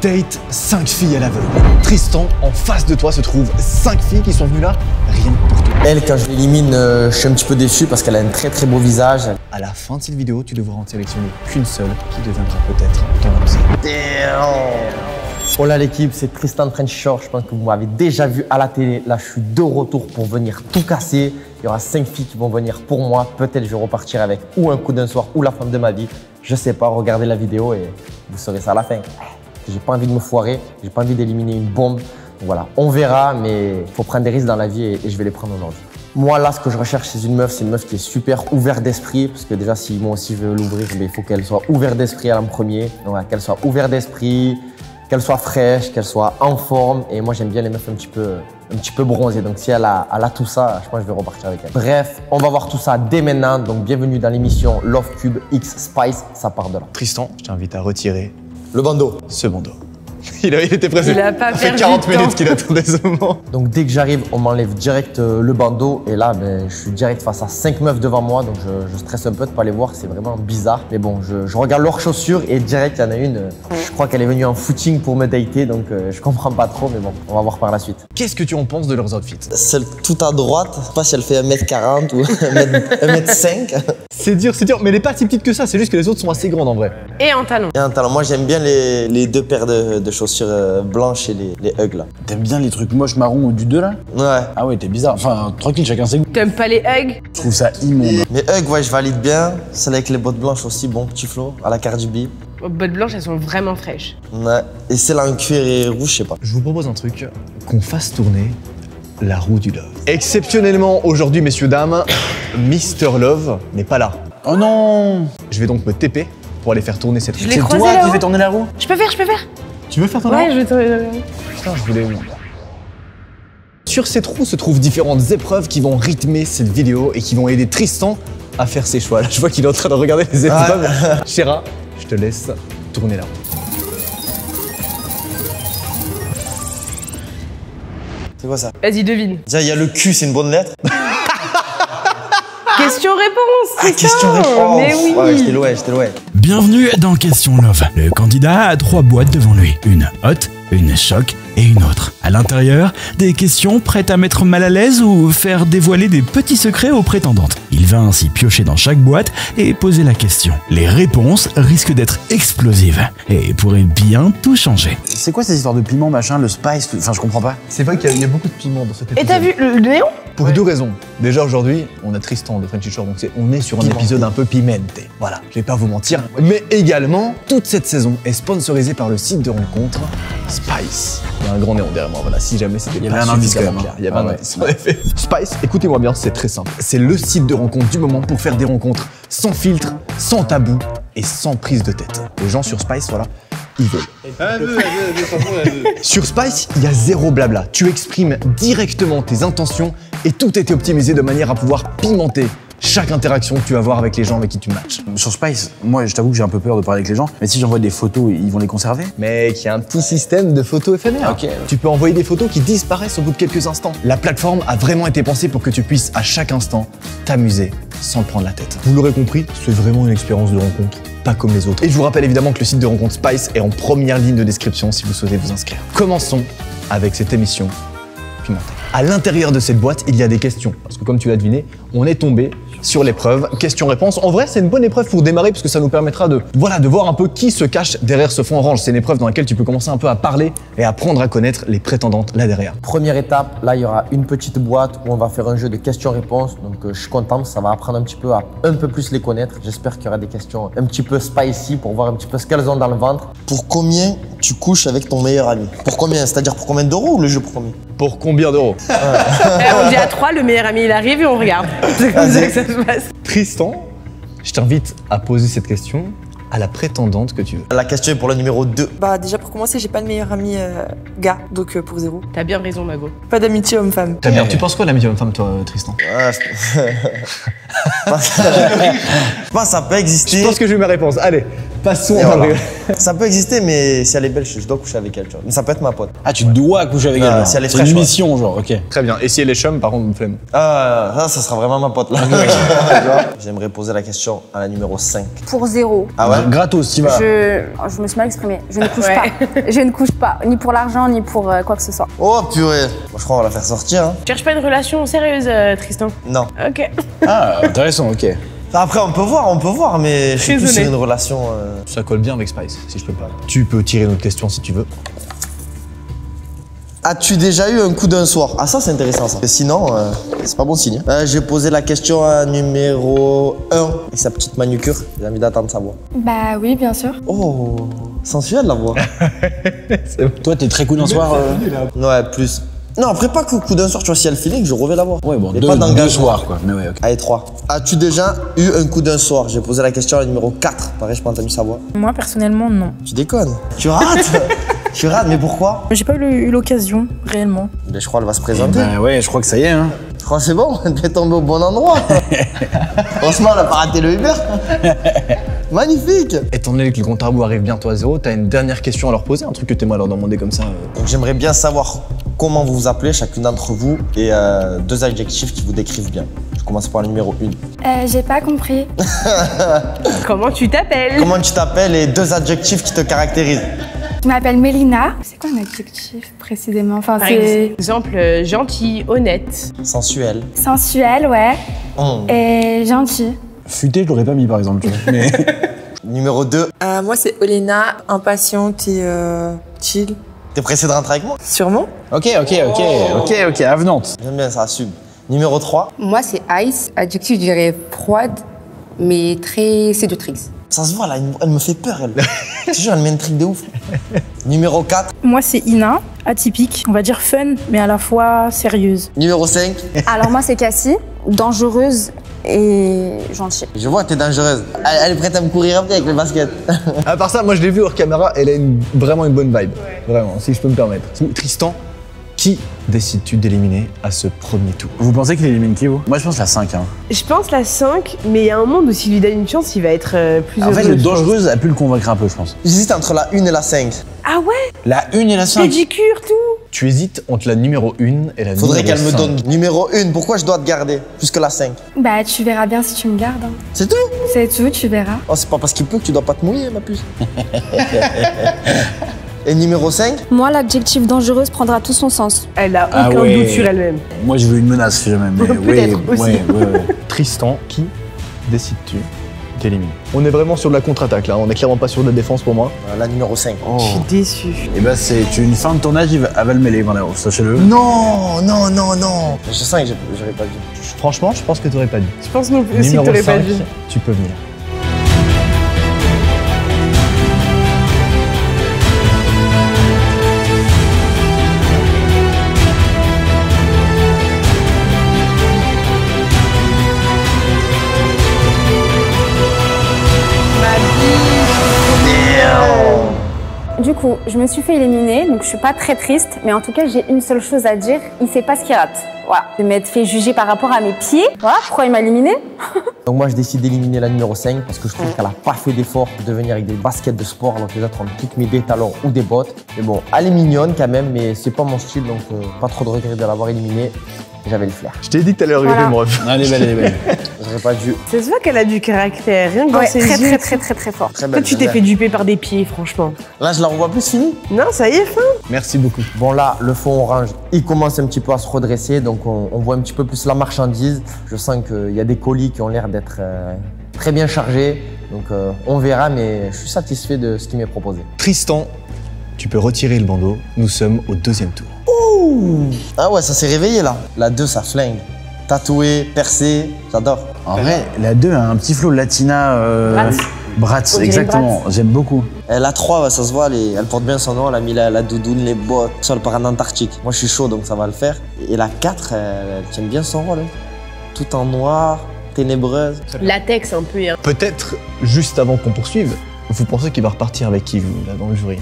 Date 5 filles à l'aveugle. Tristan, en face de toi se trouvent 5 filles qui sont venues là rien que pour toi. Elle, quand je l'élimine, je suis un petit peu déçu parce qu'elle a un très beau visage. À la fin de cette vidéo, tu devras en sélectionner qu'une seule qui deviendra peut-être ton âme sœur. Hola l'équipe, c'est Tristan Frenchy Shore. Je pense que vous m'avez déjà vu à la télé. Là, je suis de retour pour venir tout casser. Il y aura 5 filles qui vont venir pour moi. Peut-être je vais repartir avec ou un coup d'un soir ou la femme de ma vie. Je sais pas, regardez la vidéo et vous saurez ça à la fin. J'ai pas envie de me foirer, j'ai pas envie d'éliminer une bombe. Donc voilà, on verra, mais il faut prendre des risques dans la vie et je vais les prendre aujourd'hui. Moi, là, ce que je recherche, c'est une meuf qui est super ouverte d'esprit. Parce que déjà, si moi aussi je veux l'ouvrir, il faut qu'elle soit ouverte d'esprit en premier. Donc voilà, qu'elle soit ouverte d'esprit, qu'elle soit fraîche, qu'elle soit en forme. Et moi, j'aime bien les meufs un petit peu bronzées. Donc si elle a tout ça, je pense que je vais repartir avec elle. Bref, on va voir tout ça dès maintenant. Donc bienvenue dans l'émission Love Cube X Spice. Ça part de là. Tristan, je t'invite à retirer le bandeau. ce bandeau. Il était pressé. Il a pas Ça fait perdu 40 de temps. minutes qu'il attendait ce moment. Donc dès que j'arrive, on m'enlève direct le bandeau. Et là, je suis direct face à 5 meufs devant moi. Donc je stresse un peu de pas les voir, c'est vraiment bizarre. Mais bon, je regarde leurs chaussures et direct, il y en a une. Je crois qu'elle est venue en footing pour me dater. Donc je comprends pas trop, mais bon, on va voir par la suite. Qu'est-ce que tu en penses de leurs outfits? Celle tout à droite, je sais pas si elle fait 1m40 ou 1m5. C'est dur, mais elle est pas si petite que ça, c'est juste que les autres sont assez grandes en vrai. Et en talon. Et un talent, moi j'aime bien les deux paires de chaussures blanches et les Uggs là. T'aimes bien les trucs moches marrons du 2 là? Ouais. Ah ouais, t'es bizarre. Enfin, tranquille, chacun ses goûts. T'aimes pas les hugs? Je trouve ça immonde. Mais Uggs, ouais, je valide bien. Celle avec les bottes blanches aussi, bon petit flow, à la Cardi B. Aux bottes blanches, elles sont vraiment fraîches. Ouais. Et celle en cuir et rouge, je sais pas. Je vous propose un truc, qu'on fasse tourner la roue du love. Exceptionnellement, aujourd'hui, messieurs, dames, Mister Love n'est pas là. Oh non! Je vais donc me TP pour aller faire tourner cette roue. Je l'ai C'est croisé toi là-haut. qui fais tourner la roue? Je peux faire. Tu veux faire tourner Ouais, je vais tourner. Putain, je voulais... Sur cette roue se trouvent différentes épreuves qui vont rythmer cette vidéo et qui vont aider Tristan à faire ses choix. Là, je vois qu'il est en train de regarder les épreuves. Chéra, je te laisse tourner la roue. C'est quoi ça? Vas-y, devine. Déjà, il y a le Q, c'est une bonne lettre. Question-réponse, Tristan. Question-réponse. Mais oui. Ouais, j'étais loin. Bienvenue dans Question Love. Le candidat a 3 boîtes devant lui. Une hot, une choc et une autre. À l'intérieur, des questions prêtes à mettre mal à l'aise ou faire dévoiler des petits secrets aux prétendantes. Il va ainsi piocher dans chaque boîte et poser la question. Les réponses risquent d'être explosives et pourraient bien tout changer. C'est quoi ces histoires de piment, machin, le spice? Enfin, je comprends pas. C'est vrai qu'il y a beaucoup de piment dans cet épisode. Et t'as vu le néon? Pour deux raisons. Déjà aujourd'hui, on a Tristan de Frenchy Shore, donc on est sur un épisode un peu pimenté. Voilà, je vais pas vous mentir. Mais également, toute cette saison est sponsorisée par le site de rencontre Spice. Il y a un grand néon derrière moi, voilà, si jamais c'était Il y pas avait un indice suffisamment quand même, clair. Il y avait Ah un ouais. indice, en effet. Spice, écoutez-moi bien, c'est très simple. C'est le site de rencontre du moment pour faire des rencontres sans filtre, sans tabou et sans prise de tête. Les gens sur Spice, voilà, ils veulent. Sur Spice, il y a zéro blabla. Tu exprimes directement tes intentions et tout est optimisé de manière à pouvoir pimenter chaque interaction que tu vas avoir avec les gens avec qui tu matches. Sur Spice, moi, je t'avoue que j'ai un peu peur de parler avec les gens. Mais si j'envoie des photos, ils vont les conserver? Mec, il y a un petit système de photos éphémères. Ok. Tu peux envoyer des photos qui disparaissent au bout de quelques instants. La plateforme a vraiment été pensée pour que tu puisses à chaque instant t'amuser sans te prendre la tête. Vous l'aurez compris, c'est vraiment une expérience de rencontre, pas comme les autres. Et je vous rappelle évidemment que le site de rencontre Spice est en première ligne de description si vous souhaitez vous inscrire. Commençons avec cette émission pimentée. À l'intérieur de cette boîte, il y a des questions. Parce que comme tu l'as deviné, on est tombé sur l'épreuve question-réponse. En vrai, c'est une bonne épreuve pour démarrer parce que ça nous permettra de voir un peu qui se cache derrière ce fond orange. C'est une épreuve dans laquelle tu peux commencer un peu à parler et apprendre à connaître les prétendantes là derrière. Première étape, là il y aura une petite boîte où on va faire un jeu de questions-réponses. Donc je suis content, ça va apprendre un petit peu à un peu plus les connaître. J'espère qu'il y aura des questions un petit peu spicy pour voir un petit peu ce qu'elles ont dans le ventre. Pour combien tu couches avec ton meilleur ami? Pour combien? C'est-à-dire pour combien d'euros ou le jeu pour combien? Pour combien d'euros? On dit à 3, le meilleur ami il arrive et on regarde. C'est comme ça que ça se passe. Tristan, je t'invite à poser cette question à la prétendante que tu veux. La question est pour le numéro 2. Bah déjà pour commencer, j'ai pas de meilleur ami gars, donc pour 0. T'as bien raison, Mago. Pas d'amitié homme-femme. Très bien. Tu penses quoi de l'amitié homme-femme, toi, Tristan? Je pense que ça peut exister. Je pense que j'ai eu ma réponse. Allez, Passons Et à voilà. Ça peut exister, mais si elle est belle, je dois coucher avec elle, tu vois. Mais ça peut être ma pote. Ah, tu dois coucher avec elle. genre. si elle est C'est fraîche, une ouais. mission, genre, ok. Très bien. Et si elle est chum, par contre, flemme. Ah, ça sera vraiment ma pote là. Tu vois. J'aimerais poser la question à la numéro 5. Pour 0. Ah ouais? Gratos, tu vas. Je me suis mal exprimée. Je ne couche pas. Je ne couche pas. Ni pour l'argent, ni pour quoi que ce soit. Oh purée. Moi, je crois qu'on va la faire sortir. Hein. Tu cherches pas une relation sérieuse, Tristan? Non. Ok. Ah, intéressant, ok. Après, on peut voir, mais je suis plus sur Désolé. une relation. Ça colle bien avec Spice, si je peux pas. Tu peux tirer une autre question si tu veux. As-tu déjà eu un coup d'un soir? Ah, ça, c'est intéressant ça. Et sinon, c'est pas bon signe. J'ai posé la question à numéro 1 avec sa petite manucure. J'ai envie d'attendre sa voix. Bah oui, bien sûr. Oh, sensuelle la voix. Toi, t'es très coup d'un soir. Ouais, plus. Non, après pas coup d'un soir, tu vois, si elle feeling, je reviens la voir. Ouais, bon, Mais deux pas d'engagement. soirs, quoi. Mais ouais, ok. Allez, 3. As-tu déjà eu un coup d'un soir? J'ai posé la question à la numéro 4. Pareil, je pas entendu sa voix. Moi, personnellement, non. Tu déconnes. Tu rates. Tu rates, mais pourquoi? J'ai pas eu l'occasion, réellement. Ben, je crois qu'elle va se présenter. Bah ouais, je crois que ça y est, hein. Je crois que c'est bon, t'es tombé au bon endroit. Franchement, on a pas raté le Uber. Magnifique. Étant donné que le compte à rebours arrive bientôt à 0, t'as une dernière question à leur poser, un truc que t'aimerais leur demander comme ça. Donc j'aimerais bien savoir comment vous vous appelez, chacune d'entre vous, et 2 adjectifs qui vous décrivent bien. Je commence par le numéro 1. J'ai pas compris. Comment tu t'appelles? Comment tu t'appelles et 2 adjectifs qui te caractérisent? Je m'appelle Mélina. C'est quoi un adjectif précisément? Enfin, Par c'est exemple, gentil, honnête. Sensuel. sensuel, ouais. Et gentil. Futé, je l'aurais pas mis, par exemple, tu vois. Mais... Numéro 2. Moi, c'est Olena, impatiente et chill. T'es pressé de rentrer avec moi? Sûrement. ok, avenante. J'aime bien ça, assume. Numéro 3. Moi, c'est Ice, adjectif, je dirais froide, mais très séductrice. Ça se voit là, elle me fait peur, elle. Je te jure, elle m'intrigue de ouf. Numéro 4. Moi, c'est Ina, atypique. On va dire fun, mais à la fois sérieuse. Numéro 5. Alors moi, c'est Cassie, dangereuse et gentille. Je vois que t'es dangereuse. Elle est prête à me courir après avec le basket. À part ça, moi je l'ai vu hors caméra, elle a vraiment une bonne vibe. Vraiment, si je peux me permettre. Tristan, qui décides-tu d'éliminer à ce premier tour? Vous pensez qu'il élimine qui, vous? Moi, je pense la 5, hein. Je pense la 5, mais il y a un monde où s'il lui donne une chance, il va être plus En heureux. fait, le dangereuse a pu le convaincre un peu, je pense. J'hésite entre la 1 et la 5. Ah ouais? La 1 et la 5. Pédicure, tout. Tu hésites entre la numéro 1 et la Faudrait numéro qu'elle me 5. donne numéro 1. Pourquoi je dois te garder plus que la 5? Bah, tu verras bien si tu me gardes. hein. C'est tout? C'est tout, tu verras. Oh, c'est pas parce qu'il pleut que tu dois pas te mouiller, ma puce. Et numéro 5? Moi, l'adjectif dangereuse prendra tout son sens. Elle a Ah aucun ouais. doute sur elle-même. Moi, je veux une menace, si jamais. Mais Peut-être aussi. ouais. Tristan, qui décides-tu d'éliminer? On est vraiment sur de la contre-attaque là, on est clairement pas sur de la défense pour moi. La numéro 5. Je suis déçue. Et bah, c'est une fin de tournage, elle va le mêler, voilà, sachez-le. Non, non, non, non. Je sens que j'aurais pas dû. Franchement, je pense que t'aurais pas dû. Je pense non plus aussi que Numéro t'aurais pas 5, dû. tu peux venir. Du coup, je me suis fait éliminer, donc je suis pas très triste, mais en tout cas, j'ai une seule chose à dire, il sait pas ce qu'il rate. Voilà, de m'être fait juger par rapport à mes pieds. Voilà, pourquoi il m'a éliminé? Donc moi je décide d'éliminer la numéro 5 parce que je trouve qu'elle a pas fait d'effort de venir avec des baskets de sport alors que les autres ont toutes mis des talons ou des bottes. Mais bon, elle est mignonne quand même, mais c'est pas mon style, donc pas trop de regret de l'avoir éliminée. J'avais le flair. Je t'ai dit que t'allais arriver, Voilà. mon ref. Elle est belle, elle est belle. J'aurais pas dû. Ça se voit qu'elle a du caractère, rien que dans Ouais, ses très, yeux. très fort. Très Toi, belle. tu t'es fait duper par des pieds, franchement. Là je la revois plus fini. Non, ça y est, fin. Merci beaucoup. Bon là, le fond orange, il commence un petit peu à se redresser, donc on voit un petit peu plus la marchandise. Je sens qu'il y a des colis qui ont l'air d'être très bien chargés, donc on verra, mais je suis satisfait de ce qui m'est proposé. Tristan, tu peux retirer le bandeau. Nous sommes au deuxième tour. Ah ouais, ça s'est réveillé là. La 2, ça flingue. Tatoué, percé, j'adore. En vrai, la 2 a un petit flow latina. Bratz, On dirait exactement. J'aime beaucoup. Et la 3, ouais, ça se voit, elle porte bien son nom, elle a mis la doudoune, les bottes, ça elle part en Antarctique. Moi je suis chaud donc ça va le faire. Et la 4, elle tient bien son rôle. Hein. Tout en noir, ténébreuse. Latex un peu, hein. Peut-être, juste avant qu'on poursuive, vous pensez qu'il va repartir avec qui, vous, là, dans le jury?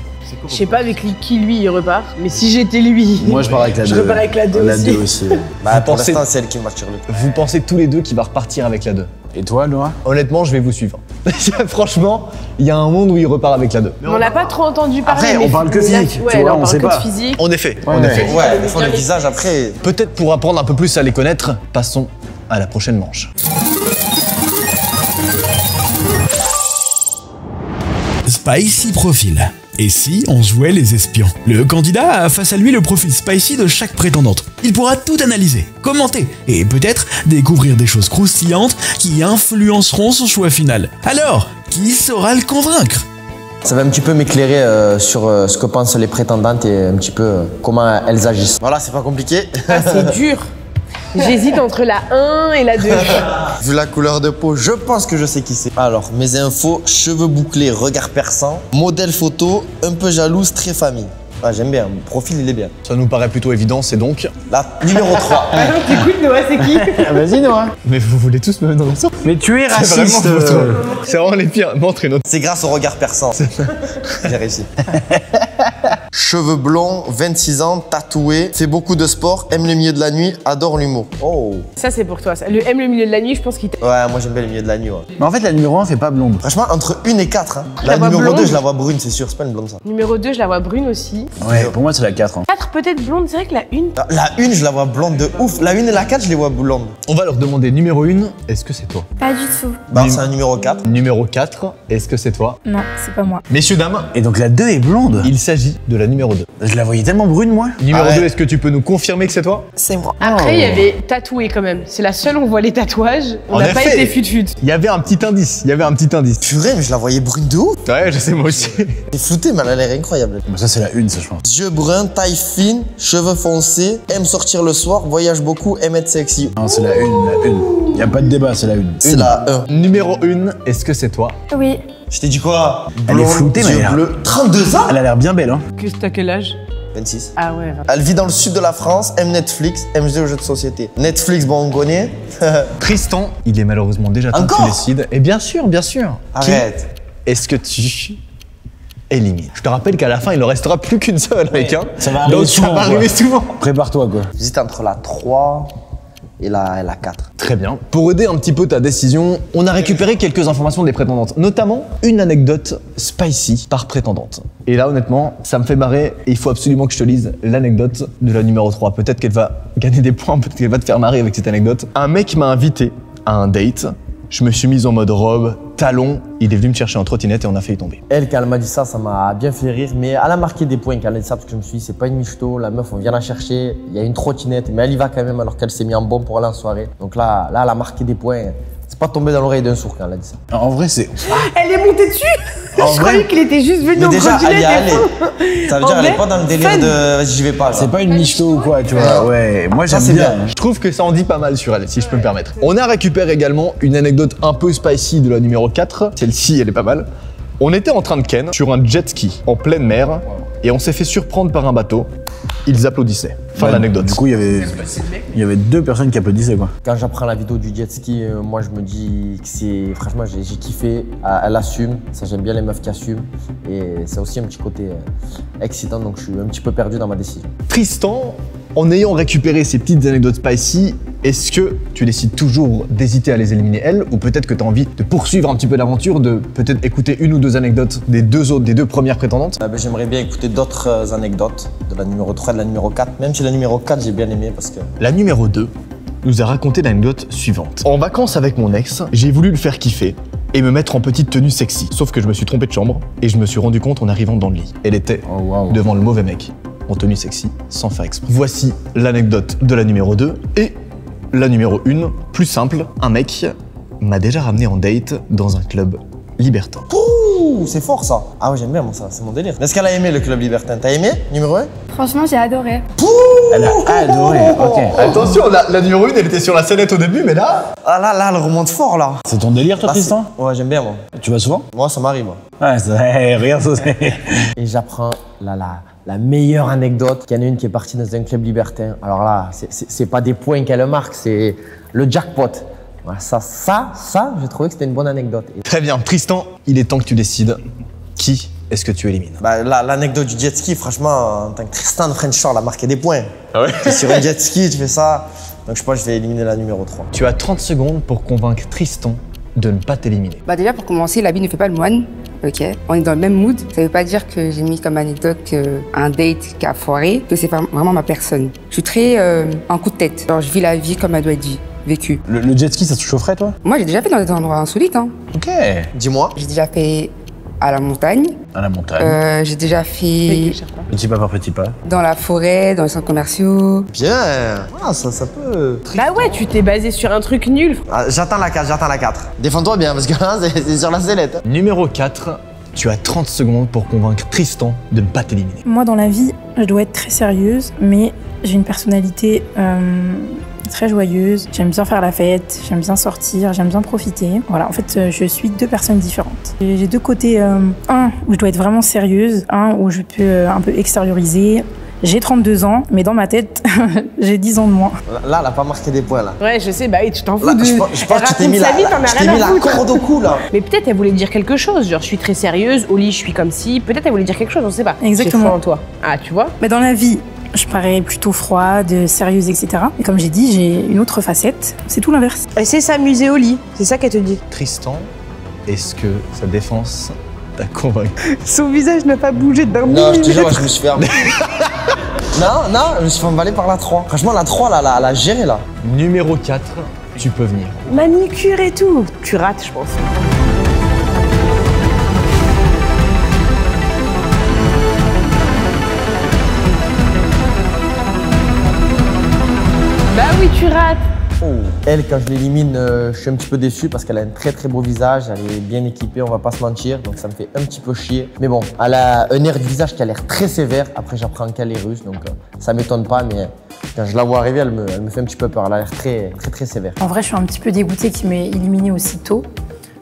Je sais pas avec qui lui il repart, mais si j'étais lui. Moi, je pars avec la 2. Je repars avec la 2 La aussi. 2 aussi. Bah, pour pensez- l'instant, c'est elle qui m'attire le plus. Vous pensez tous les deux qu'il va repartir avec la 2? Et toi, Noah? Honnêtement, je vais vous suivre. Franchement, il y a un monde où il repart avec la 2. On l'a pas trop entendu parler. Après, on parle que physique, Ouais, tu vois, là, on parle sait que pas. de physique. En effet, Ouais, en effet. Ouais, des fois le visage après. Peut-être pour apprendre un peu plus à les connaître, passons à la prochaine manche. Spicy Profile. Et si on jouait les espions? Le candidat a face à lui le profil spicy de chaque prétendante. Il pourra tout analyser, commenter et peut-être découvrir des choses croustillantes qui influenceront son choix final. Alors, qui saura le convaincre? Ça va un petit peu m'éclairer sur ce que pensent les prétendantes et un petit peu comment elles agissent. Voilà, c'est pas compliqué. Ah, c'est dur. J'hésite entre la 1 et la 2. Vu la couleur de peau, je pense que je sais qui c'est. Alors, mes infos, cheveux bouclés, regard perçant, modèle photo, un peu jalouse, très famille. Ah, j'aime bien, mon profil il est bien. Ça nous paraît plutôt évident, c'est donc... La numéro 3. T'écoutes, Noah, c'est qui? Vas-y, Noah. Mais vous voulez tous me mettre dans la sauce? Mais tu es C'est raciste. C'est vraiment les pires. Montrez notre... C'est grâce au regard perçant. J'ai réussi. Cheveux blonds, 26 ans, tatoué, fait beaucoup de sport, aime le milieu de la nuit, adore l'humour. Oh. Ça, c'est pour toi. Ça. Le aime le milieu de la nuit, je pense qu'il t'a. Ouais, moi j'aime bien le milieu de la nuit. Ouais. Mais en fait, la numéro 1 fait pas blonde. Franchement, entre 1 et 4. Hein. la La vois numéro blonde. 2, je la vois brune, c'est sûr, c'est pas une blonde ça. Numéro 2, je la vois brune aussi. Ouais, pour moi, c'est la 4. 4, peut-être blonde. C'est vrai que la 1. La 1, je la vois blonde de ouf. La 1 et la 4, je les vois blondes. On va leur demander numéro 1, est-ce que c'est toi? Pas du tout. Bah, c'est un numéro 4. Numéro 4, est-ce que c'est toi? Non, c'est pas moi. Messieurs, dames, Et donc la 2 est blonde. il s'agit de la numéro 2. Je la voyais tellement brune, moi. Numéro Ah ouais. 2, est-ce que tu peux nous confirmer que c'est toi? C'est moi. Après, il y avait tatoué quand même. C'est la seule où on voit les tatouages. On En n'a pas effet. été fut-fut. Il y avait un petit indice, Purée, mais je la voyais brune de ouf. Ouais, je sais moi aussi. C'est flouté, mais elle a l'air incroyable. Bah, ça, c'est la 1, ça, je pense. Yeux bruns, taille fine, cheveux foncés, aime sortir le soir, voyage beaucoup, aime être sexy. Non, c'est la 1, la 1. Y a pas de débat, c'est la 1. C'est la 1. Numéro 1, est-ce que c'est toi? Oui. Je t'ai dit quoi? Elle est floutée, mais yeux elle a- bleus. 32 ans? Elle a l'air bien belle, hein. T'as quel âge? 26. Ah ouais. Elle vit dans le sud de la France, aime Netflix, aime jouer aux jeux de société. Netflix, bon, on connaît. Tristan, il est malheureusement déjà temps que tu Encore décides. Et bien sûr, bien sûr. Arrête. Qui est-ce que tu élimines? Je te rappelle qu'à la fin, il ne restera plus qu'une seule avec un. Ça va arriver Donc souvent, ça va quoi. arriver souvent. Prépare-toi, quoi. J'hésite entre la 3 et la 4. Très bien. Pour aider un petit peu ta décision, on a récupéré quelques informations des prétendantes, notamment une anecdote spicy par prétendante. Et là, honnêtement, ça me fait marrer et il faut absolument que je te lise l'anecdote de la numéro 3. Peut-être qu'elle va gagner des points, peut-être qu'elle va te faire marrer avec cette anecdote. Un mec m'a invité à un date. Je me suis mise en mode robe, talons. Il est venu me chercher en trottinette et on a failli tomber. Elle, quand elle m'a dit ça, ça m'a bien fait rire. Mais elle a marqué des points quand elle a dit ça parce que je me suis dit, c'est pas une michto. La meuf, on vient la chercher. Il y a une trottinette, mais elle y va quand même alors qu'elle s'est mis en bon pour aller en soirée. Donc là, elle a marqué des points. C'est pas tombé dans l'oreille d'un sourd quand elle a dit ça. En vrai, c'est. Elle est montée dessus. En Je vrai, croyais qu'il était juste venu Mais en déjà, elle y est trottinette. allée. Ça veut En dire qu'elle est vrai, pas dans le délire fun. de vas-y, j'y vais pas. là. c'est pas une michto ou quoi, tu vois. Ouais, moi, Ça, j'aime c'est bien. bien. Je trouve que ça en dit pas mal sur elle, si je peux me permettre. On a récupéré également une anecdote un peu spicy de la numéro 4. Celle-ci, elle est pas mal. On était en train de ken sur un jet ski en pleine mer et on s'est fait surprendre par un bateau. Ils applaudissaient. Fin de Ouais, l'anecdote. Du coup, il y avait 2 personnes qui applaudissaient, quoi. Quand j'apprends la vidéo du jet ski, moi je me dis que c'est. Franchement, j'ai kiffé. Elle assume. Ça, j'aime bien les meufs qui assument. Et c'est aussi un petit côté excitant, donc je suis un petit peu perdu dans ma décision. Tristan, en ayant récupéré ces petites anecdotes spicy, est-ce que tu décides toujours d'hésiter à les éliminer elles ou peut-être que tu as envie de poursuivre un petit peu l'aventure, de peut-être écouter une ou deux anecdotes des deux premières prétendantes? J'aimerais bien écouter d'autres anecdotes de la numéro 3 et de la numéro 4. Même si la numéro 4, j'ai bien aimé parce que. La numéro 2 nous a raconté l'anecdote suivante. En vacances avec mon ex, j'ai voulu le faire kiffer et me mettre en petite tenue sexy. Sauf que je me suis trompé de chambre et je me suis rendu compte en arrivant dans le lit. Elle était Oh, waouh. devant le mauvais mec, en tenue sexy, sans faire exprès. Voici l'anecdote de la numéro 2 et la numéro 1, plus simple, un mec m'a déjà ramené en date dans un club libertin. Ouh, c'est fort ça. Ah ouais, j'aime bien moi ça, c'est mon délire. Est-ce qu'elle a aimé le club libertin? T'as aimé? Numéro 1? Franchement, j'ai adoré. Elle a adoré, ok. Attention, la numéro 1, elle était sur la sellette au début, mais là... Ah là, elle remonte fort là. C'est ton délire, toi, Là, Tristan? c'est- Ouais, j'aime bien moi. Tu vas souvent? Moi, ça m'arrive. Ouais, regarde ça. Et j'apprends la meilleure anecdote. Il y en a une qui est partie dans un club libertin. Alors là, c'est pas des points qu'elle marque, c'est le jackpot. Voilà, ça, j'ai trouvé que c'était une bonne anecdote. Et Très bien, Tristan, il est temps que tu décides qui est-ce que tu élimines. bah, l'anecdote du jet ski, franchement, en tant que Tristan French Shore, elle a marqué des points. Ah ouais? T'es sur un jet ski, tu fais ça. Donc je pense que je vais éliminer la numéro 3. Tu as 30 secondes pour convaincre Tristan de ne pas t'éliminer. Bah déjà, pour commencer, l'habit ne fait pas le moine. Ok, on est dans le même mood. Ça veut pas dire que j'ai mis comme anecdote un date qui a foiré, que c'est vraiment ma personne. Je suis très en coup de tête. Genre, je vis la vie comme elle doit être vécue. Le jet ski, ça te chaufferait, toi? Moi, j'ai déjà fait dans des endroits insolites. Hein. Ok. Dis-moi. J'ai déjà fait à la montagne. À la montagne. J'ai déjà fait Petit pas par petit pas. dans la forêt, dans les centres commerciaux. Bien. Ah, ça peut. Bah ouais, tu t'es basé sur un truc nul. Ah, j'attends la 4. Défends-toi bien, parce que là, c'est sur la sellette. Numéro 4, tu as 30 secondes pour convaincre Tristan de ne pas t'éliminer. Moi, dans la vie, je dois être très sérieuse, mais j'ai une personnalité très joyeuse. J'aime bien faire la fête, j'aime bien sortir, j'aime bien profiter. Voilà, en fait, je suis deux personnes différentes. J'ai deux côtés. Un où je dois être vraiment sérieuse, un où je peux un peu extérioriser. J'ai 32 ans, mais dans ma tête, j'ai 10 ans de moins. Là, elle a pas marqué des points, là. Ouais, je sais, bah oui, tu t'en fous Là, de... je pense que tu t'es mis la corde au cou, là. Mais peut-être elle voulait dire quelque chose, genre je suis très sérieuse, au lit je suis comme si, peut-être elle voulait dire quelque chose, on sait pas. Exactement. J'ai foi en toi. Ah, tu vois. Mais dans la vie, je parais plutôt froide, sérieuse, etc. Et comme j'ai dit, j'ai une autre facette. C'est tout l'inverse. Elle sait s'amuser au lit, c'est ça qu'elle te dit. Tristan, est-ce que sa défense t'a convaincu? Son visage n'a pas bougé d'un Non, je te jure, je me suis fait... Non, je me suis fait emballer par la 3. Franchement, la 3, là, elle a géré, là. Numéro 4, tu peux venir. Manicure et tout. Tu rates, je pense. Bah oui, tu rates. Elle, quand je l'élimine, je suis un petit peu déçu parce qu'elle a un très beau visage, elle est bien équipée, on va pas se mentir, donc ça me fait un petit peu chier. Mais bon, elle a un air du visage qui a l'air très sévère. Après, j'apprends qu'elle est russe, donc ça m'étonne pas, mais quand je la vois arriver, elle me fait un petit peu peur. Elle a l'air très sévère. En vrai, je suis un petit peu dégoûtée qu'il m'ait éliminée aussi tôt.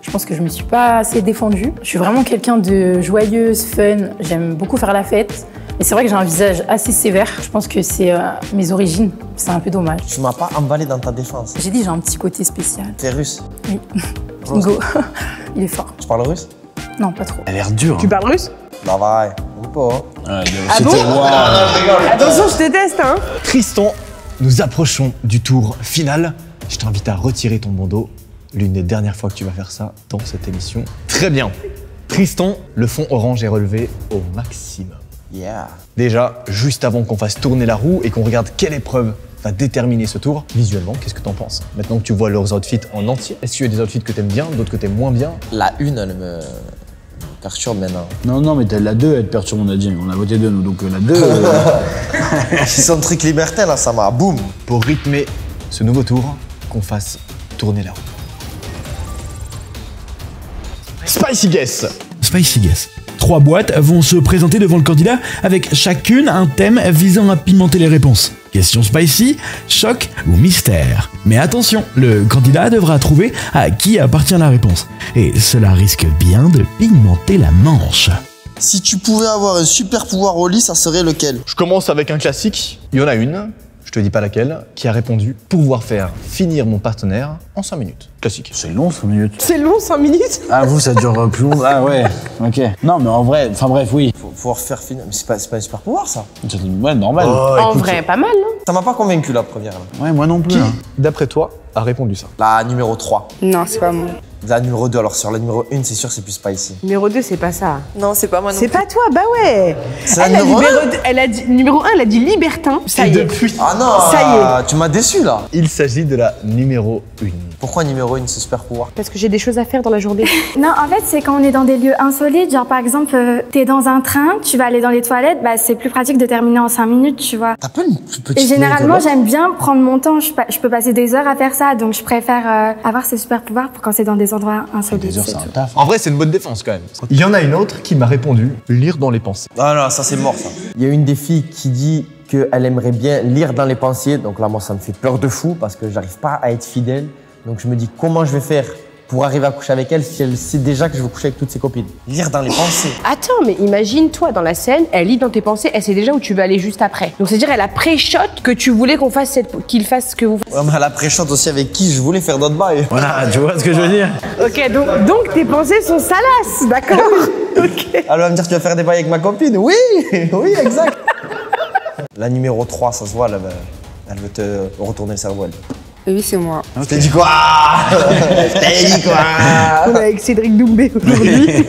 Je pense que je me suis pas assez défendue. Je suis vraiment quelqu'un de joyeuse, fun, j'aime beaucoup faire la fête. Et c'est vrai que j'ai un visage assez sévère. Je pense que c'est mes origines. C'est un peu dommage. Tu m'as pas emballé dans ta défense. J'ai dit j'ai un petit côté spécial. T'es russe? Oui. Go. Il est fort. Tu parles russe? Non, pas trop. Elle a l'air dure. Tu parles russe? Bah ouais, on peut. Ah bon? Attention, je te teste, hein. Tristan, nous approchons du tour final. Je t'invite à retirer ton bandeau. L'une des dernières fois que tu vas faire ça dans cette émission. Très bien. Tristan, le fond orange est relevé au maximum. Yeah. Déjà, juste avant qu'on fasse tourner la roue et qu'on regarde quelle épreuve va déterminer ce tour, visuellement, qu'est-ce que t'en penses? Maintenant que tu vois leurs outfits en entier, est-ce qu'il y a des outfits que t'aimes bien, d'autres que t'aimes moins bien? La 1, elle me perturbe maintenant. Non, mais la 2, elle te perturbe, on a dit. On a voté 2, nous, donc la 2... C'est son truc libertin, là, ça m'a boum. Pour rythmer ce nouveau tour, qu'on fasse tourner la roue. Spicy Guess. Spicy Guess. 3 boîtes vont se présenter devant le candidat avec chacune un thème visant à pimenter les réponses. Question spicy, choc ou mystère. Mais attention, le candidat devra trouver à qui appartient la réponse. Et cela risque bien de pigmenter la manche. Si tu pouvais avoir un super pouvoir au lit, ça serait lequel? Je commence avec un classique. Il y en a une, je te dis pas laquelle, qui a répondu pouvoir faire finir mon partenaire en 5 minutes. Classique. C'est long, 5 minutes. C'est long, 5 minutes? Ah, vous, ça dure plus long. Ah ouais, ok. Non, mais en vrai, enfin bref, oui. Faut pouvoir faire finir. Mais c'est pas un super pouvoir, ça. Ouais, normal. En vrai, pas mal, non? Ça m'a pas convaincu, la première. Là. Ouais, moi non plus. Qui, hein. d'après toi, a répondu ça? La numéro 3. Non, c'est pas moi. La numéro 2, alors sur la numéro 1, c'est sûr, c'est plus spicy. Numéro 2, c'est pas ça. Non, c'est pas moi non C'est plus. pas toi, bah ouais. C'est la Elle a numéro numéro 1? deux- elle a dit, numéro 1, elle a dit libertin. Ça Et y est. depuis, Ah non, Ça y est. tu m'as déçu, là. il s'agit de la numéro 1. Pourquoi numéro 1, c'est super pouvoir? Parce que j'ai des choses à faire dans la journée. Non, en fait, c'est quand on est dans des lieux insolites, genre par exemple, t'es dans un train, tu vas aller dans les toilettes, bah c'est plus pratique de terminer en 5 minutes, tu vois. T'as pas une plus petite Et généralement, main que l'autre? j'aime bien prendre mon temps, je peux passer des heures à faire ça, donc je préfère avoir ces super pouvoirs pour quand c'est dans des endroits insolites. Des heures, c'est c'est un tout. taf. En vrai, c'est une bonne défense quand même. Il y en a une autre qui m'a répondu lire dans les pensées. Ah non, ça c'est mort, ça. Il y a une des filles qui dit qu'elle aimerait bien lire dans les pensées, donc là, moi, ça me fait peur de fou parce que j'arrive pas à être fidèle. Donc je me dis comment je vais faire pour arriver à coucher avec elle si elle sait déjà que je veux coucher avec toutes ses copines. Lire dans les pensées. Attends, mais imagine-toi dans la scène, elle lit dans tes pensées, elle sait déjà où tu vas aller juste après. Donc c'est-à-dire elle a pré-shot que tu voulais qu'on fasse qu'il fasse ce que vous faites. Ouais, mais elle a pré-shot aussi avec qui je voulais faire d'autres bails. Voilà, tu vois ce que je veux dire? Ok, donc tes pensées sont salaces, d'accord? Ok. Elle va me dire tu vas faire des bails avec ma copine. Oui, oui, exact. La numéro 3, ça se voit, elle veut te retourner le cerveau, elle. Oui, c'est moi. Je t'ai dit quoi? Je t'ai dit quoi? On est avec Cédric Doumbé aujourd'hui.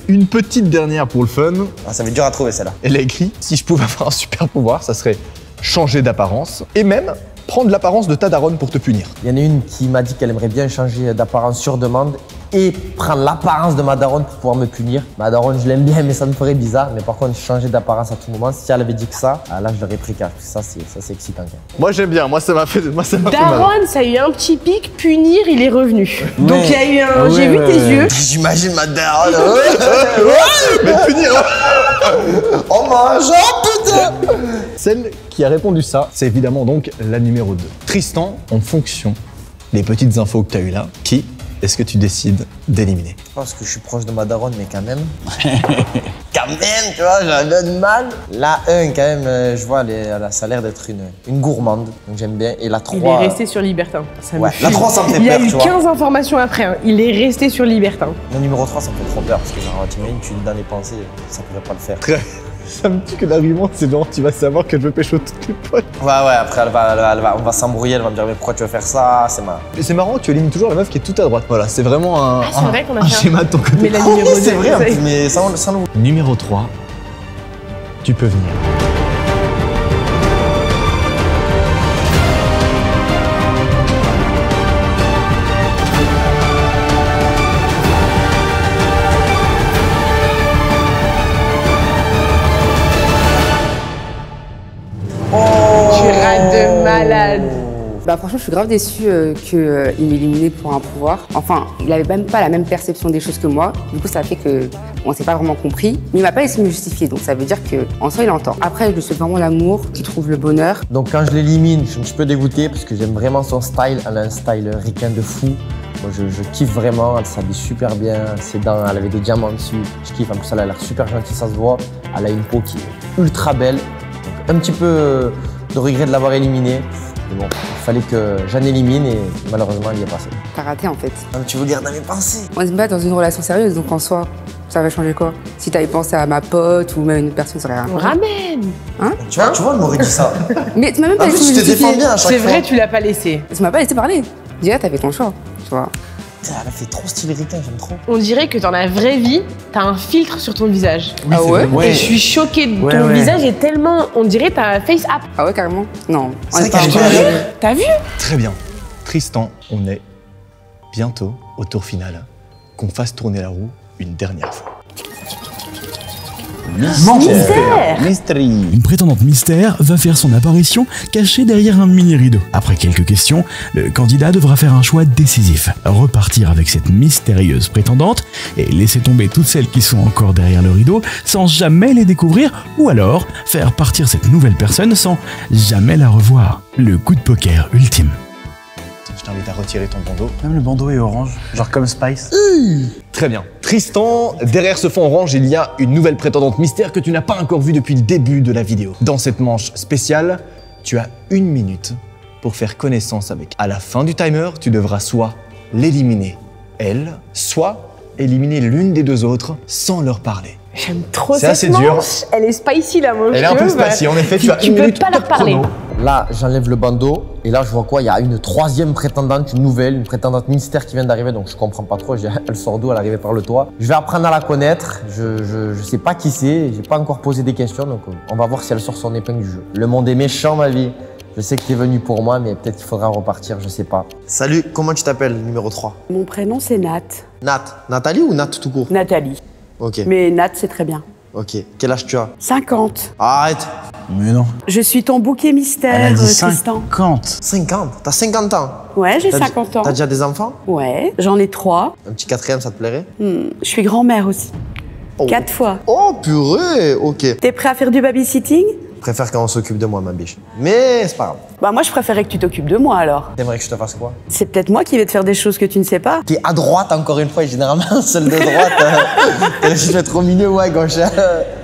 Une petite dernière pour le fun. Ah, ça va être dur à trouver celle-là. Elle a écrit « Si je pouvais avoir un super pouvoir, ça serait changer d'apparence et même prendre l'apparence de ta daronne pour te punir. » Il y en a une qui m'a dit qu'elle aimerait bien changer d'apparence sur demande et prendre l'apparence de ma daronne pour pouvoir me punir. Ma daronne, je l'aime bien, mais ça me ferait bizarre. Mais par contre, changer d'apparence à tout moment, si elle avait dit que ça, là, je l'aurais pris cash. Ça, c'est excitant. Moi, j'aime bien. Moi, ça m'a fait mal. Daron, ça a eu un petit pic, punir, il est revenu. Donc il y a eu un... J'ai vu tes yeux. J'imagine ma daronne. Mais punir. Oh mangeant, putain. Celle qui a répondu ça, c'est évidemment donc la numéro 2. Tristan, en fonction des petites infos que tu as eues là, qui est-ce que tu décides d'éliminer? Je pense que je suis proche de ma daronne, mais quand même. Quand même, tu vois, j'ai un peu de mal. La 1, quand même, je vois, ça a l'air d'être une gourmande, donc j'aime bien. Et la 3... Il est resté sur Libertin. Ça me Ouais, fume. la 3, ça me fait Il y a peur, eu tu vois. 15 informations après, hein. Il est resté sur Libertin. Le numéro 3, ça me fait trop peur, parce que genre, t'imagines, tu es dans les pensées, ça pourrait pas le faire. Ça me dit que l'argument, c'est genre, tu vas savoir que je veux pécho toutes les potes. Ouais, après, on va s'embrouiller, elle va me dire, mais pourquoi tu veux faire ça? C'est marrant. Mais c'est marrant, tu élimines toujours la meuf qui est tout à droite. Voilà, c'est vraiment un, c'est vrai qu'on a un fait un- schéma de ton côté. Mais la numéro 2, C'est vrai, en plus, mais ça nous... Numéro 3, tu peux venir. Tu rates de malade. Bah franchement, je suis grave déçue qu'il m'ait éliminé pour un pouvoir. Enfin, il avait même pas la même perception des choses que moi. Du coup, ça a fait que on s'est pas vraiment compris. Mais il m'a pas laissé me justifier, donc ça veut dire qu'en soi, il entend. Après, je lui souhaite vraiment l'amour, qu'il trouve le bonheur. Donc quand je l'élimine, je suis un petit peu dégoûté parce que j'aime vraiment son style. Elle a un style ricain de fou. Moi, je kiffe vraiment. Elle s'habille super bien. Ses dents, elle avait des diamants dessus. Je kiffe. En plus, elle a l'air super gentille, ça se voit. Elle a une peau qui est ultra belle. Donc, un petit peu de regret de l'avoir éliminée. Mais bon, il fallait que j'en élimine et malheureusement, il y est passé. T'as raté en fait. Non, mais tu veux lire dans mes pensées? On se bat dans une relation sérieuse, donc en soi, ça va changer quoi? Si t'avais pensé à ma pote ou même une personne, ça aurait rien On changé. ramène. Tu vois, elle m'aurait dit ça. Mais tu m'as même pas En laissé plus, me tu te justifier. défends bien à chaque C'est fois. vrai, tu l'as pas laissé. Tu m'as pas laissé parler. Déjà, t'as fait ton choix, tu vois. Putain, elle a fait trop style ricain, j'aime trop. On dirait que dans la vraie vie, t'as un filtre sur ton visage. Ah ouais? Et je suis choquée. Ton visage est tellement... On dirait t'as un face up. Ah ouais, carrément? Non. C'est vrai pas qu'elle est encore- belle. T'as vu? Très bien. Tristan, on est bientôt au tour final. Qu'on fasse tourner la roue une dernière fois. Mystery. Une prétendante mystère va faire son apparition cachée derrière un mini rideau. Après quelques questions, le candidat devra faire un choix décisif. Repartir avec cette mystérieuse prétendante et laisser tomber toutes celles qui sont encore derrière le rideau sans jamais les découvrir, ou alors faire partir cette nouvelle personne sans jamais la revoir. Le coup de poker ultime. Je t'invite à retirer ton bandeau. Même le bandeau est orange, genre comme Spice. Très bien. Tristan, derrière ce fond orange, il y a une nouvelle prétendante mystère que tu n'as pas encore vue depuis le début de la vidéo. Dans cette manche spéciale, tu as 1 minute pour faire connaissance avec. À la fin du timer, tu devras soit l'éliminer, elle, soit éliminer l'une des deux autres sans leur parler. J'aime trop C'est cette assez dur. manche. Elle est spicy la manche. Elle est un peu spicy, en effet, tu as Tu 1 peux minute pas leur top parler. chrono. Là, j'enlève le bandeau et là, je vois quoi? Il y a une 3e prétendante, une nouvelle, une prétendante mystère qui vient d'arriver, donc je comprends pas trop. Elle sort d'où? Elle est arrivée par le toit. Je vais apprendre à la connaître. Je sais pas qui c'est. J'ai pas encore posé des questions, donc on va voir si elle sort son épingle du jeu. Le monde est méchant, ma vie. Je sais que t'es venu pour moi, mais peut-être qu'il faudra repartir, je sais pas. Salut, comment tu t'appelles, numéro 3? Mon prénom c'est Nat. Nat. Nathalie ou Nat tout court? Nathalie. Ok. Mais Nat c'est très bien. Ok. Quel âge tu as? 50. Arrête. Mais non. Je suis ton bouquet Elle mystère, a dit Tristan. 50. 50. T'as 50 ans? Ouais, j'ai T'as 50 ans. T'as déjà des enfants? Ouais, j'en ai 3. Un petit 4e, ça te plairait? Je suis grand-mère aussi. Oh. 4 fois. Oh purée, ok. T'es prêt à faire du babysitting? Je préfère quand on s'occupe de moi, ma biche. Mais c'est pas grave. Bah moi je préférais que tu t'occupes de moi alors. T'aimerais que je te fasse quoi? C'est peut-être moi qui vais te faire des choses que tu ne sais pas. T'es à droite encore une fois, et généralement celle de droite. Je vais être au milieu ou à gauche.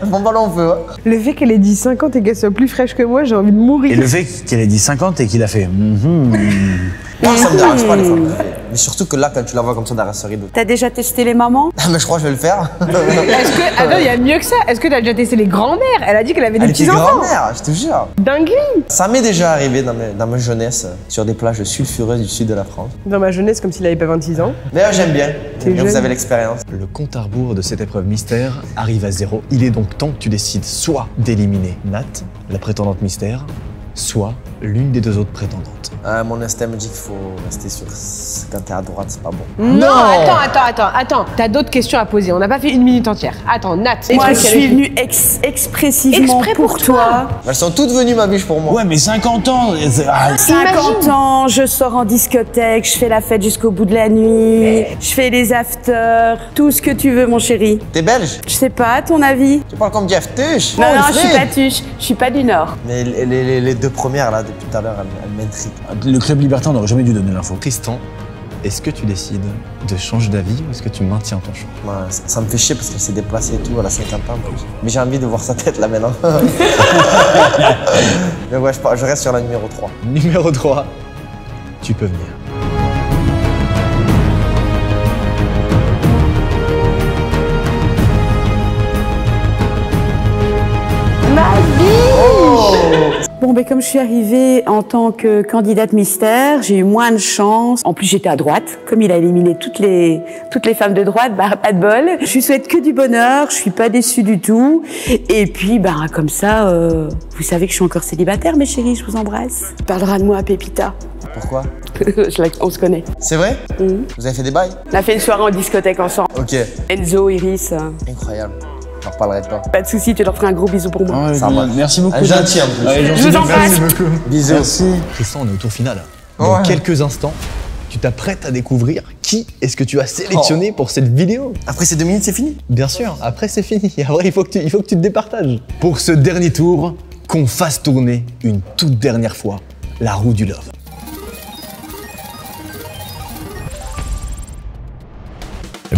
Mon ballon on peut. Le fait qu'elle ait dit 50 et qu'elle soit plus fraîche que moi, j'ai envie de mourir. Et le fait qu'elle ait dit 50 et qu'il a fait Moi ça me dérange pas les femmes. Mais surtout que là, quand tu la vois comme ça derrière ce rideau. T'as déjà testé les mamans? Mais je crois que je vais le faire. Est-ce que. Attends, il y a mieux que ça. Est-ce que t'as déjà testé les grands-mères? Elle a dit qu'elle avait des Elle était petits-enfants. grand-mère, je te jure. Dinguerie. Ça m'est déjà arrivé dans ma jeunesse, sur des plages sulfureuses du sud de la France. Dans ma jeunesse, comme s'il avait pas 26 ans. D'ailleurs, j'aime bien. Vous jeune. avez l'expérience. Le compte à rebours de cette épreuve mystère arrive à 0. Il est donc temps que tu décides soit d'éliminer Nat, la prétendante mystère, soit l'une des deux autres prétendantes. Mon instinct me dit qu'il faut rester sur. Quand t'es à droite, c'est pas bon. Non, attends. T'as d'autres questions à poser. On n'a pas fait une minute entière. Attends, Nat. Moi, je suis venue expressivement Exprès pour toi. Elles sont toutes venues, ma biche, pour moi. Ouais, mais 50 ans. 50 ans, je sors en discothèque, je fais la fête jusqu'au bout de la nuit, je fais les afters, tout ce que tu veux, mon chéri. T'es belge? Je sais pas, à ton avis? Tu parles comme Jeff Tuch. Non, je suis pas tuche, je suis pas du Nord. Mais les deux premières, là, depuis tout à l'heure, elles m'intriguent. Le club libertin n'aurait jamais dû donner l'info. Tristan, est-ce que tu décides de changer d'avis ou est-ce que tu maintiens ton choix? Moi, ça me fait chier parce qu'elle s'est déplacée et tout, elle a 50 ans en plus. Mais j'ai envie de voir sa tête là maintenant. Mais ouais, je reste sur la numéro 3. Numéro 3, tu peux venir. Bon, ben comme je suis arrivée en tant que candidate mystère, j'ai eu moins de chance. En plus, j'étais à droite. Comme il a éliminé toutes les femmes de droite, bah pas de bol. Je lui souhaite que du bonheur, je suis pas déçue du tout. Et puis, bah comme ça, vous savez que je suis encore célibataire, mes chéris, je vous embrasse. Tu parleras de moi à Pépita. Pourquoi? On se connaît. C'est vrai? Vous avez fait des bails? On a fait une soirée en discothèque ensemble. Ok. Enzo, Iris. Incroyable. Je leur parlerai de toi. Pas de soucis, tu leur feras un gros bisou pour moi. Ouais, Ça va. merci beaucoup. Gentil en plus. Ouais, gentil. Je vous embrasse. Bisous. Merci. Tristan, on est au tour final. Dans quelques instants, tu t'apprêtes à découvrir qui est-ce que tu as sélectionné pour cette vidéo. Après ces 2 minutes, c'est fini? Bien sûr, après c'est fini. Après, il faut que tu te départages. Pour ce dernier tour, qu'on fasse tourner une toute dernière fois la roue du love.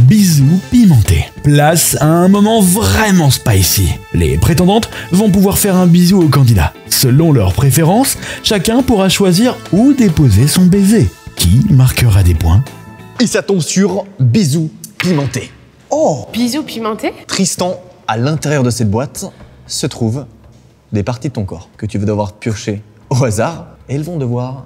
Bisous pimentés. Place à un moment vraiment spicy. Les prétendantes vont pouvoir faire un bisou aux candidats. Selon leurs préférences, chacun pourra choisir où déposer son baiser. Qui marquera des points? Et ça tombe sur bisous pimentés. Oh! Bisous pimentés. Tristan, à l'intérieur de cette boîte se trouvent des parties de ton corps que tu vas devoir piocher au hasard et elles vont devoir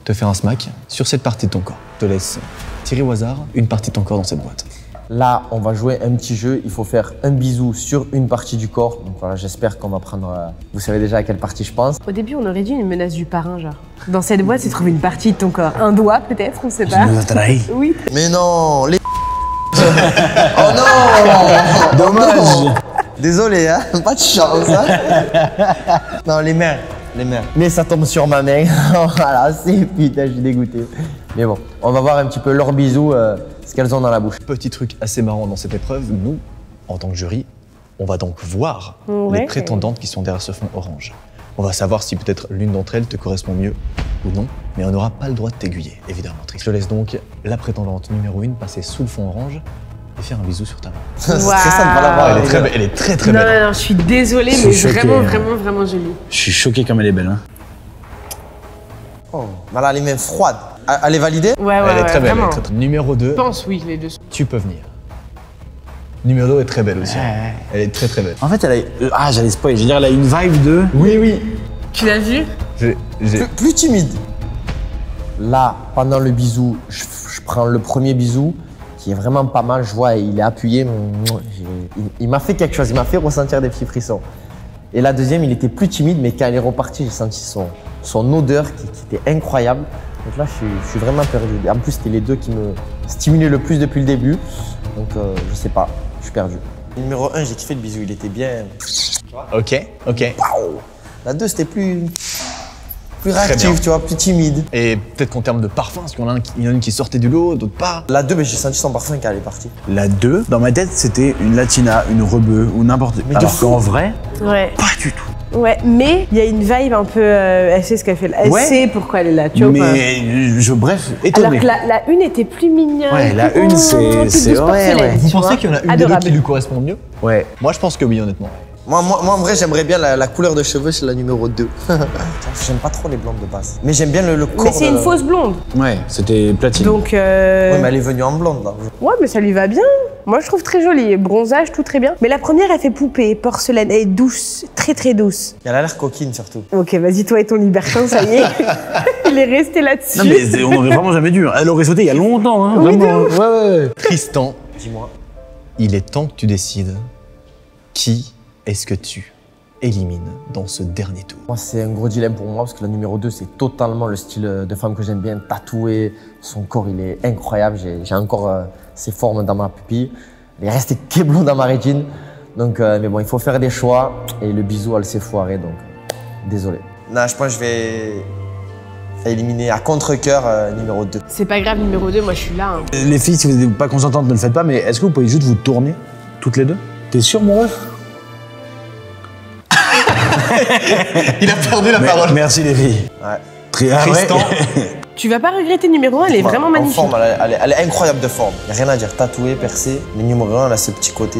te faire un smack sur cette partie de ton corps. Je te laisse tirer au hasard une partie de ton corps dans cette boîte. Là, on va jouer un petit jeu. Il faut faire un bisou sur une partie du corps. Donc voilà, j'espère qu'on va prendre. Vous savez déjà à quelle partie je pense. Au début, on aurait dit une menace du parrain, genre. Dans cette boîte, c'est trouver une partie de ton corps. Un doigt, peut-être, on sait pas. Je nous a trahi. Oui. Mais non, les. Oh non! Dommage. Non. Désolé, hein. Pas de chance, hein. Non, les mains. Les mains. Mais ça tombe sur ma main. Voilà, c'est putain, je suis dégoûté. Mais bon, on va voir un petit peu leurs bisous, ce qu'elles ont dans la bouche. Petit truc assez marrant dans cette épreuve, nous, en tant que jury, on va donc voir les prétendantes qui sont derrière ce fond orange. On va savoir si peut-être l'une d'entre elles te correspond mieux ou non, mais on n'aura pas le droit de t'aiguiller, évidemment. Je laisse donc la prétendante numéro 1 passer sous le fond orange et faire un bisou sur ta main. C'est stressant de pas la voir. Elle est très belle, elle est très très belle. Non, je suis désolée, Je mais suis choqué. vraiment jolie. Je suis choqué comme elle est belle. Hein. Oh, voilà, les mains froides. Elle est validée? Ouais, Elle est très belle. vraiment. Elle est très- Numéro 2, Je pense, oui, les deux. tu peux venir. Numéro 2 est très belle aussi. Elle est très très belle. En fait, elle a. Ah, j'allais spoil. Je veux dire, elle a une vibe de. Oui, oui. Tu l'as vu? Plus timide. Là, pendant le bisou, je prends le premier bisou qui est vraiment pas mal. Je vois, il est appuyé. Il m'a fait quelque chose. Il m'a fait ressentir des petits frissons. Et la deuxième, il était plus timide, mais quand elle est repartie, j'ai senti son odeur qui était incroyable. Donc là, je suis vraiment perdu. Et en plus, c'était les deux qui me stimulaient le plus depuis le début. Donc, je sais pas, je suis perdu. Numéro 1, j'ai kiffé le bisou. Il était bien. Ok. Waouh! La 2, c'était plus réactif, tu vois, plus timide. Et peut-être qu'en termes de parfum, parce qu'il y en a une qui sortait du lot, d'autres pas. La 2, j'ai senti son parfum quand elle est partie. La 2, dans ma tête, c'était une latina, une rebeu ou n'importe quoi. Mais de Alors fou. qu'en vrai, Ouais. pas du tout. Ouais, mais il y a une vibe un peu. Elle sait ce qu'elle fait. Elle Ouais. sait pourquoi elle est là, tu vois. ou pas Mais bref, Alors étonné. que la une était plus mignonne. Ouais, la plus une, plus c'est douce ouais, porcelaine, ouais. Vous tu pensez vois. qu'il y en a une des deux Adorable. qui lui correspond mieux? Ouais. Moi, je pense que oui, honnêtement. Moi, en vrai, j'aimerais bien la couleur de cheveux, c'est la numéro 2. J'aime pas trop les blondes de base. Mais j'aime bien le corps. Mais c'est une fausse blonde. Ouais, c'était platine. Donc. Ouais, mais elle est venue en blonde là. Ouais, mais ça lui va bien. Moi, je trouve très jolie. Bronzage, tout très bien. Mais la première, elle fait poupée, porcelaine. Elle est douce, très très douce. Elle a l'air coquine surtout. Ok, vas-y, toi et ton libertin, ça y est. Il est resté là-dessus. Non, mais on aurait vraiment jamais dû. Elle aurait sauté il y a longtemps, hein. Oui, Vraiment. Ouais. Tristan, Dis-moi. il est temps que tu décides qui est-ce que tu élimines dans ce dernier tour. Moi, c'est un gros dilemme pour moi parce que la numéro 2, c'est totalement le style de femme que j'aime bien, tatouée. Son corps, il est incroyable. J'ai encore ses formes dans ma pupille. Il est resté que blond dans ma rétine. Donc, mais bon, il faut faire des choix. Et le bisou, elle s'est foirée, donc désolé. Non, je pense que je vais éliminer à contre-cœur numéro 2. C'est pas grave, numéro 2, moi je suis là. Hein. Les filles, si vous n'êtes pas consentantes, ne le faites pas, mais est-ce que vous pouvez juste vous tourner toutes les deux? T'es sûr, mon ref? Il a perdu la parole. Merci les filles. Ouais. Tristan, Tu vas pas regretter numéro 1, elle est vraiment magnifique. En forme, elle est incroyable de forme. Il n'y a rien à dire, tatouée, percée. Mais numéro 1, elle a ce petit côté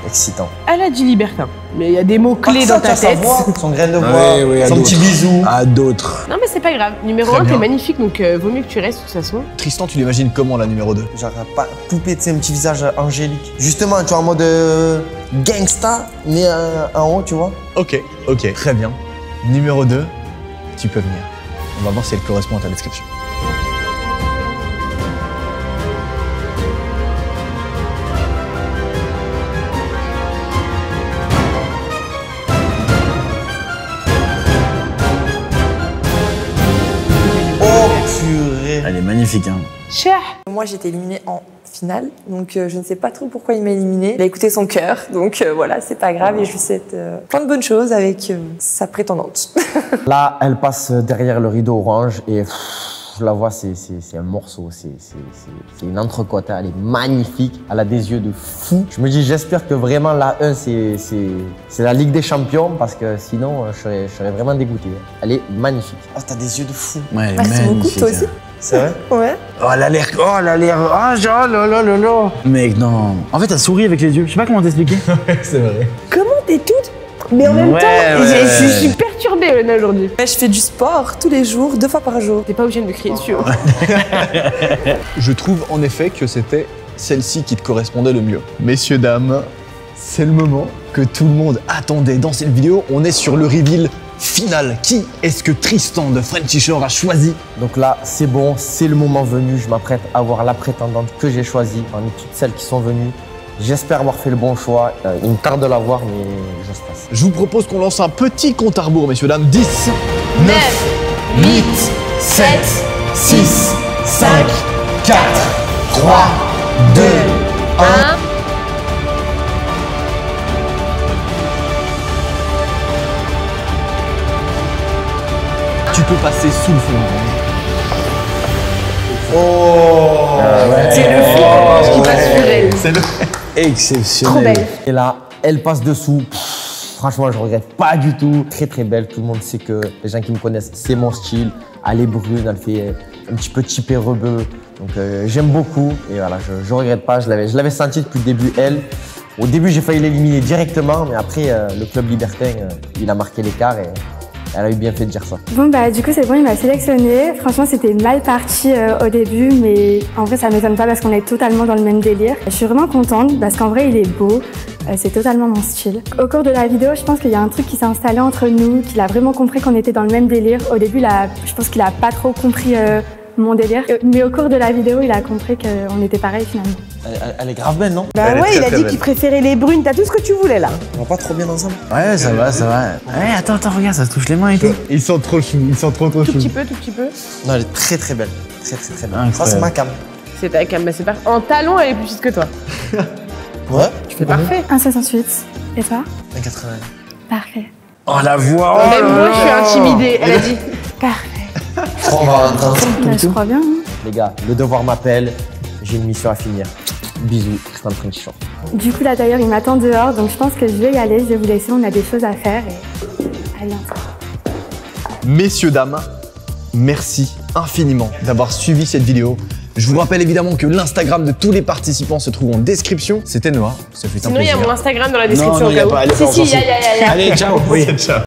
excitant. Elle a dit libertin. Mais il y a des mots-clés dans ta Sa tête. voix, son grain de voix, son petit bisou. À d'autres. Non, mais c'est pas grave. Numéro Très 1, bien. t'es magnifique, donc vaut mieux que tu restes de toute façon. Tristan, tu l'imagines comment la numéro 2? Genre, pas poupée, tu sais, un petit visage angélique. Justement, tu vois, en mode gangsta, mais en haut, tu vois. Ok, très bien. Numéro 2, tu peux venir. On va voir si elle correspond à ta description. Oh purée. Elle est magnifique, hein. Cher. Moi, j'ai été éliminée en finale, donc je ne sais pas trop pourquoi il m'a éliminée. Il a écouté son cœur, donc voilà, c'est pas grave et je lui souhaite plein de bonnes choses avec sa prétendante. Là, elle passe derrière le rideau orange et je la vois, c'est un morceau, c'est une entrecôte, elle est magnifique, elle a des yeux de fou. Je me dis, j'espère que vraiment la 1, c'est la Ligue des Champions parce que sinon, je serais vraiment dégoûté. Elle est magnifique. Oh, t'as des yeux de fou. Ouais, elle est Merci beaucoup, magnifique. toi aussi. C'est vrai? Ouais. Oh, elle a l'air. Oh là là. Mec, non. En fait, elle sourit avec les yeux. Je sais pas comment t'expliquer. C'est vrai. Comment t'es toute. Mais en même Ouais, temps, ouais. je suis perturbée Lena aujourd'hui. Je fais du sport tous les jours, 2 fois par jour. T'es pas obligée de me crier dessus. Hein. Je trouve en effet que c'était celle-ci qui te correspondait le mieux. Messieurs, dames, c'est le moment que tout le monde attendait dans cette vidéo. On est sur le reveal final. Qui est-ce que Tristan de Frenchy Shore a choisi? Donc là, c'est bon, c'est le moment venu. Je m'apprête à voir la prétendante que j'ai choisie parmi toutes celles qui sont venues. J'espère avoir fait le bon choix. Il me tarde de la voir, mais j'ose pas. Je vous propose qu'on lance un petit compte à rebours, messieurs, dames. 10, 9, 8, 7, 6, 5, 4, 3, 2, 1. 1. Tu peux passer sous le feu. C'est le fil qui passe sur elle. C'est le... Exceptionnel. Trop belle. Et là, elle passe dessous. Franchement, je regrette pas du tout. Très très belle. Tout le monde sait que les gens qui me connaissent, c'est mon style. Elle est brune, elle fait un petit peu typé rebeu. Donc j'aime beaucoup. Et voilà, je regrette pas. Je l'avais senti depuis le début, elle. Au début, j'ai failli l'éliminer directement, mais après, le club libertin, il a marqué l'écart et elle a eu bien fait de dire ça. Bon bah du coup c'est bon, il m'a sélectionné. Franchement c'était mal parti au début, mais en vrai ça m'étonne pas parce qu'on est totalement dans le même délire. Je suis vraiment contente parce qu'en vrai il est beau, c'est totalement mon style. Au cours de la vidéo, je pense qu'il y a un truc qui s'est installé entre nous, qu'il a vraiment compris qu'on était dans le même délire. Au début, je pense qu'il a pas trop compris mon délire, mais au cours de la vidéo, il a compris qu'on était pareil finalement. Elle est grave belle, non? Bah ouais, il a dit qu'il préférait les brunes. T'as tout ce que tu voulais là. On va pas trop bien ensemble. Ouais, ça va, ça va. Ouais, attends, regarde, ça se touche les mains et tout. Ils sont trop choux, ils sont trop Tout choux. petit peu, tout petit peu. Non, elle est très très belle. Très très très belle. Incroyable. Ça, c'est ma cam. C'est ta cam, bah c'est parfait. En talon, elle est plus petite que toi. Ouais? C'est parfait. 1,68. Et toi? 1,80. Parfait. Oh, la voix. Même moi, je suis intimidée. Elle a dit parfait. On va rentrer ensemble. Bah, je crois bien. Hein. Les gars, le devoir m'appelle. J'ai une mission à finir. Bisous, Tristan Frenchy Shore. Du coup là d'ailleurs il m'attend dehors, donc je pense que je vais y aller, je vais vous laisser, on a des choses à faire et à bientôt. Messieurs, dames, merci infiniment d'avoir suivi cette vidéo. Je vous rappelle évidemment que l'Instagram de tous les participants se trouve en description. C'était Noah, ça fait un Sinon, il y plaisir. a mon Instagram dans la description. Non, il y a pas, allez, Si, on s'en il y a. Allez, ciao. Oui, ciao.